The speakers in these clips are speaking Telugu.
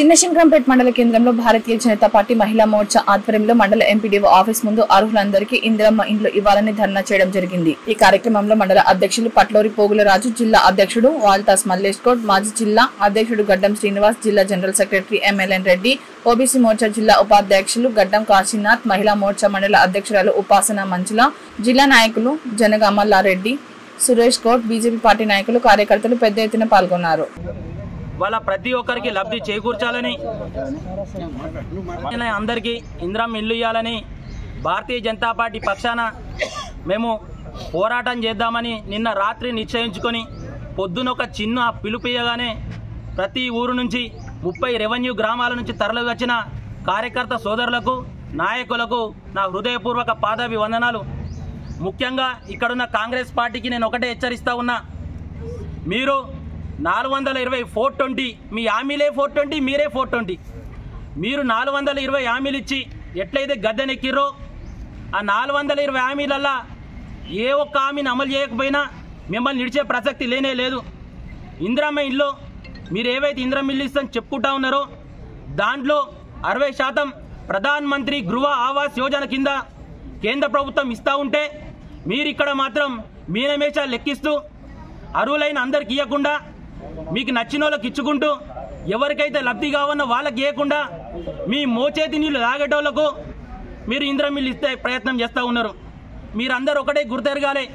చిన్నశంకరంపేట మండల కేంద్రంలో భారతీయ జనతా పార్టీ మహిళా మోర్చా ఆధ్వర్యంలో మండల ఎంపీడీఓ ఆఫీస్ ముందు అర్హులందరికీ ఇందిరమ్మ ఇండ్లు ఇవ్వాలని ధర్నా చేయడం జరిగింది। ఈ కార్యక్రమంలో మండల అధ్యక్షులు పట్లూరి పోగులరాజు, జిల్లా అధ్యక్షుడు వాల్తాస్ మల్లేష్ గౌడ్, మాజీ జిల్లా అధ్యక్షుడు గడ్డం శ్రీనివాస్, జిల్లా general secretary MLN Reddy, OBC Morcha జిల్లా ఉపాధ్యక్షులు గడ్డం కాశీనాథ్, మహిళా మోర్చా మండల అధ్యక్షురాలు ఉపాసన మంచుల, జిల్లా నాయకులు జనగామల్లారెడ్డి, సురేష్ గౌడ్, బీజేపీ పార్టీ నాయకులు, కార్యకర్తలు పెద్ద ఎత్తున పాల్గొన్నారు। వాళ్ళ ప్రతి ఒక్కరికి లబ్ధి చేకూర్చాలని, అందరికీ ఇందిరమ్మ ఇల్లు ఇవ్వాలని భారతీయ జనతా పార్టీ పక్షాన మేము పోరాటం చేద్దామని నిన్న రాత్రి నిశ్చయించుకొని పొద్దున ఒక చిన్న పిలుపు ఇవ్వగానే ప్రతి ఊరు నుంచి 30 రెవెన్యూ గ్రామాల నుంచి తరలి వచ్చిన కార్యకర్త సోదరులకు, నాయకులకు నా హృదయపూర్వక పాదాభివందనాలు। ముఖ్యంగా ఇక్కడున్న కాంగ్రెస్ పార్టీకి నేను ఒకటే హెచ్చరిస్తా ఉన్నా, మీరు 420 420 మీ హామీలే 420, మీరే 420। మీరు 420 హామీలు ఇచ్చి ఎట్లయితే గద్దెనెక్కిర్రో ఆ 420 హామీలల్లా ఏ ఒక్క హామీని అమలు చేయకపోయినా మిమ్మల్ని నిడిచే ప్రసక్తి లేనే లేదు। ఇందిరమ్మ ఇల్లు మీరు ఏవైతే ఇందిరమ్మ ఇల్లు ఇస్తామని చెప్పుకుంటా ఉన్నారో దాంట్లో 60% ప్రధాన్ మంత్రి గృహ ఆవాస్ యోజన కింద కేంద్ర ప్రభుత్వం ఇస్తూ ఉంటే మీరు ఇక్కడ మాత్రం మీనమేషాలు లెక్కిస్తూ అర్హులైన అందరికి ఇవ్వకుండా మీకు నచ్చిన వాళ్ళకి ఇచ్చుకుంటూ ఎవరికైతే లబ్ధి కావన్న వాళ్ళకి ఇవ్వకుండా మీ మోచేతి నీళ్ళు తాగేటోళ్లకు మీరు ఇందిరమ్మ ఇల్లు ఇస్తే ప్రయత్నం చేస్తూ ఉన్నారు। మీరందరూ ఒకటే గుర్తెరగాలి,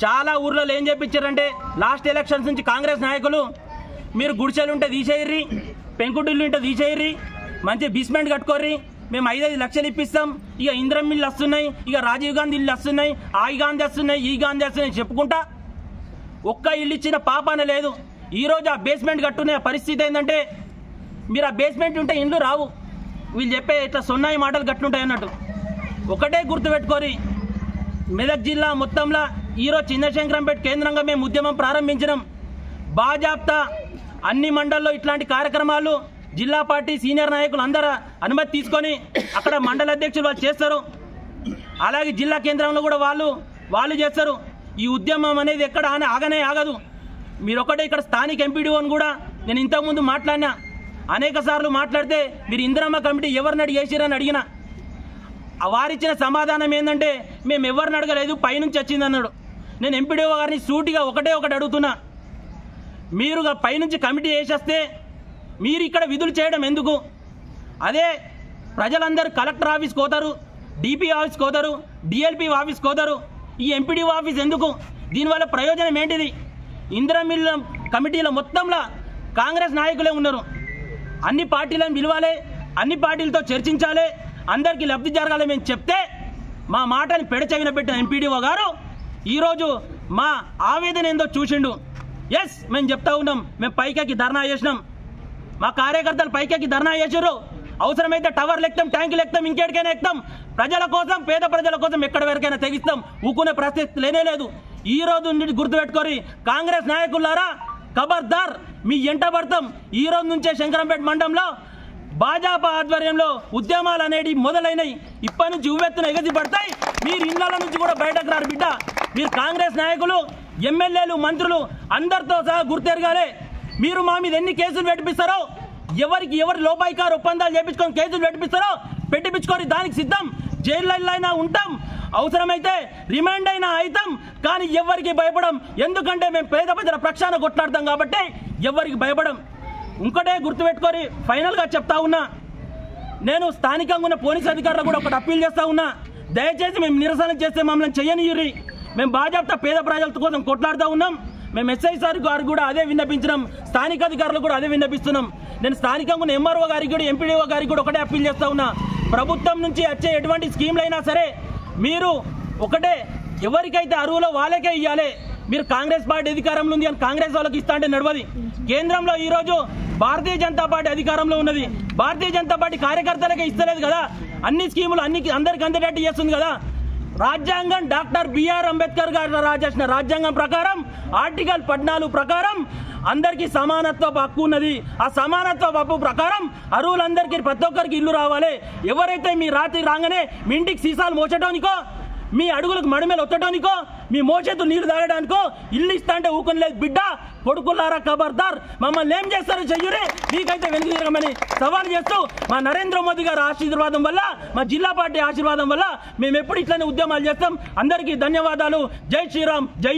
చాలా ఊర్లలో ఏం చెప్పించారంటే లాస్ట్ ఎలక్షన్స్ నుంచి కాంగ్రెస్ నాయకులు మీరు గుడిసెలుంటే తీసేయర్రి, పెంకుటిల్లు ఉంటే తీసేయర్రి, మంచి బేస్మెంట్ కట్టుకోర్రి, మేము 5-5 లక్షలు ఇప్పిస్తాం, ఇక ఇందిరమ్మ ఇల్లు వస్తున్నాయి, ఇక రాజీవ్ గాంధీ ఇల్లు వస్తున్నాయి, ఆ గాంధీ వస్తున్నాయి, ఈ గాంధీ వస్తున్నాయి చెప్పుకుంటా ఒక్క ఇల్లు ఇచ్చిన పాపాన లేదు। ఈరోజు ఆ బేస్మెంట్ కట్టునే పరిస్థితి ఏంటంటే మీరు ఆ బేస్మెంట్ ఉంటే ఇండ్లు రావు, వీళ్ళు చెప్పే ఇట్లా సొన్నాయి మాటలు కట్టుంటాయి అన్నట్టు। ఒకటే గుర్తుపెట్టుకోరి, మెదక్ జిల్లా మొత్తంలో ఈరోజు చిన్నశంకరంపేట కేంద్రంగా మేము ఉద్యమం ప్రారంభించినాం। బాజాప్తా అన్ని మండల్లో ఇట్లాంటి కార్యక్రమాలు జిల్లా పార్టీ సీనియర్ నాయకులు అందరూ అనుమతి తీసుకొని అక్కడ మండల అధ్యక్షులు వాళ్ళు చేస్తారు, అలాగే జిల్లా కేంద్రంలో కూడా వాళ్ళు చేస్తారు। ఈ ఉద్యమం అనేది ఎక్కడ ఆగనే ఆగదు। మీరు ఒకటే ఇక్కడ స్థానిక ఎంపీడీఓని కూడా నేను ఇంతకుముందు మాట్లాడినా, అనేక సార్లు మాట్లాడితే మీరు ఇందిరమ్మ కమిటీ ఎవరిని అడిగేసిరని అడిగిన వారిచ్చిన సమాధానం ఏంటంటే మేము ఎవరిని అడగలేదు, పైనుంచి వచ్చింది అన్నాడు। నేను ఎంపీడీఓ గారిని సూటిగా ఒకటి అడుగుతున్నా, మీరు పైనుంచి కమిటీ వేసేస్తే మీరు ఇక్కడ విధులు చేయడం ఎందుకు? అదే ప్రజలందరూ కలెక్టర్ ఆఫీస్కి పోతారు, డిపి ఆఫీస్కి పోతారు, డిఎల్పి ఆఫీస్కి పోతారు, ఈ ఎంపీడీఓ ఆఫీస్ ఎందుకు? దీనివల్ల ప్రయోజనం ఏంటిది? ఇందిరమ్మ కమిటీల మొత్తంలో కాంగ్రెస్ నాయకులే ఉన్నారు, అన్ని పార్టీలను పిలవాలి, అన్ని పార్టీలతో చర్చించాలి, అందరికీ లబ్ధి జరగాలి మేము చెప్తే మా మాటని పెడచెవిన పెట్టిన ఎంపీడీఓ గారు ఈరోజు మా ఆవేదన ఏందో చూసిండు। ఎస్ మేము చెప్తా ఉన్నాం, మేము పైకెక్కి ధర్నా చేసినాం, మా కార్యకర్తలు పైకెక్కి ధర్నా చేసారు, అవసరమైతే టవర్లు ఎక్కుతాం, ట్యాంకులు ఎక్కుతాం, ఇంకెక్కడికైనా ఎక్కుతాం, ప్రజల కోసం పేద ప్రజల కోసం ఎక్కడి వరకైనా తెగిస్తాం, ఊకునే ప్రసక్తి లేనే లేదు। ఈ రోజు నుండి గుర్తుపెట్టుకోరి కాంగ్రెస్ నాయకులారా, ఖబర్దార్ మీ ఎంట పడతాం। ఈ రోజు నుంచే శంకరంపేట మండలంలో భాజపా ఆధ్వర్యంలో ఉద్యమాలు అనేవి మొదలైనవి, ఇప్పటి నుంచి ఉవ్వెత్తున ఎగసి పడతాయి, మీరు ఇళ్ల నుంచి కూడా బయటకు రారు బిడ్డ। మీరు కాంగ్రెస్ నాయకులు, ఎమ్మెల్యేలు, మంత్రులు అందరితో సహా గుర్తెరగాలి, మీరు మా మీద ఎన్ని కేసులు పెట్టిస్తారో, ఎవరు లోపాయికారు ఒప్పందాలు చేపించుకొని కేసులు పెట్టించుకొని దానికి సిద్ధం, జైల్లో అయినా ఉంటాం, అవసరమైతే రిమాండ్ అయినా అవుతాం, కానీ ఎవరికి భయపడం, ఎందుకంటే మేము పేద ప్రజల పక్షాన కొట్లాడతాం కాబట్టి ఎవరికి భయపడం। ఇంకోటే గుర్తుపెట్టుకొని ఫైనల్గా చెప్తా ఉన్నా, నేను స్థానికంగా ఉన్న పోలీస్ అధికారులు కూడా ఒకటి అప్పీల్ చేస్తా ఉన్నా, దయచేసి మేము నిరసన చేస్తే మమ్మల్ని చెయ్యనియ్యుర్రి, మేము బాజాప్తా పేద ప్రజల కోసం కొట్లాడుతూ ఉన్నాం, మేము ఎస్ఐ సార్ గారు కూడా అదే విన్నపించినాం, స్థానిక అధికారులు కూడా అదే విన్నపిస్తున్నాం। నేను స్థానికంగా ఉన్న ఎంఆర్ఓ గారికి కూడా ఎంపీడీఓ గారికి కూడా ఒకటే అప్పీల్ చేస్తా ఉన్నా, ప్రభుత్వం నుంచి వచ్చే ఎటువంటి స్కీమ్లైనా సరే మీరు ఒకటే ఎవరికైతే అర్హులో వాళ్ళకే ఇవ్వాలి। మీరు కాంగ్రెస్ పార్టీ అధికారంలో ఉంది అని కాంగ్రెస్ వాళ్ళకి ఇస్తా అంటే నడవది। కేంద్రంలో ఈరోజు భారతీయ జనతా పార్టీ అధికారంలో ఉన్నది, భారతీయ జనతా పార్టీ కార్యకర్తలకే ఇస్తలేదు కదా, అన్ని స్కీములు అందరికి అందేటట్టు చేస్తుంది కదా। రాజ్యాంగం డాక్టర్ బిఆర్ అంబేద్కర్ గారు రాసిన రాజ్యాంగం ప్రకారం ఆర్టికల్ 14 ప్రకారం అందరికీ సమానత్వ హక్కు ఉన్నది। ఆ సమానత్వ హక్కు ప్రకారం అర్హులందరికీ ప్రతి ఒక్కరికి ఇల్లు రావాలి। ఎవరైతే మీ రాత్రి రాగానే మీ ఇంటికి సీసాలు మోసటానికో, మీ అడుగులకు మడిమేలు ఒత్తటానికో, మీ మోచేతు నీళ్లు తాగడానికో ఇల్లు ఇస్తా అంటే ఊకొని లేదు బిడ్డ. కొడుకులారా ఖబర్దార్, మమ్మల్ని ఏం చేస్తారో చెయ్యురే, మీకైతే వెనుక తిరగమని సవాల్ చేస్తూ మా నరేంద్ర మోదీ గారి ఆశీర్వాదం వల్ల, మా జిల్లా పార్టీ ఆశీర్వాదం వల్ల మేము ఎప్పుడు ఇట్లనే ఉద్యమాలు చేస్తాం. అందరికీ ధన్యవాదాలు. జై శ్రీరామ్, జై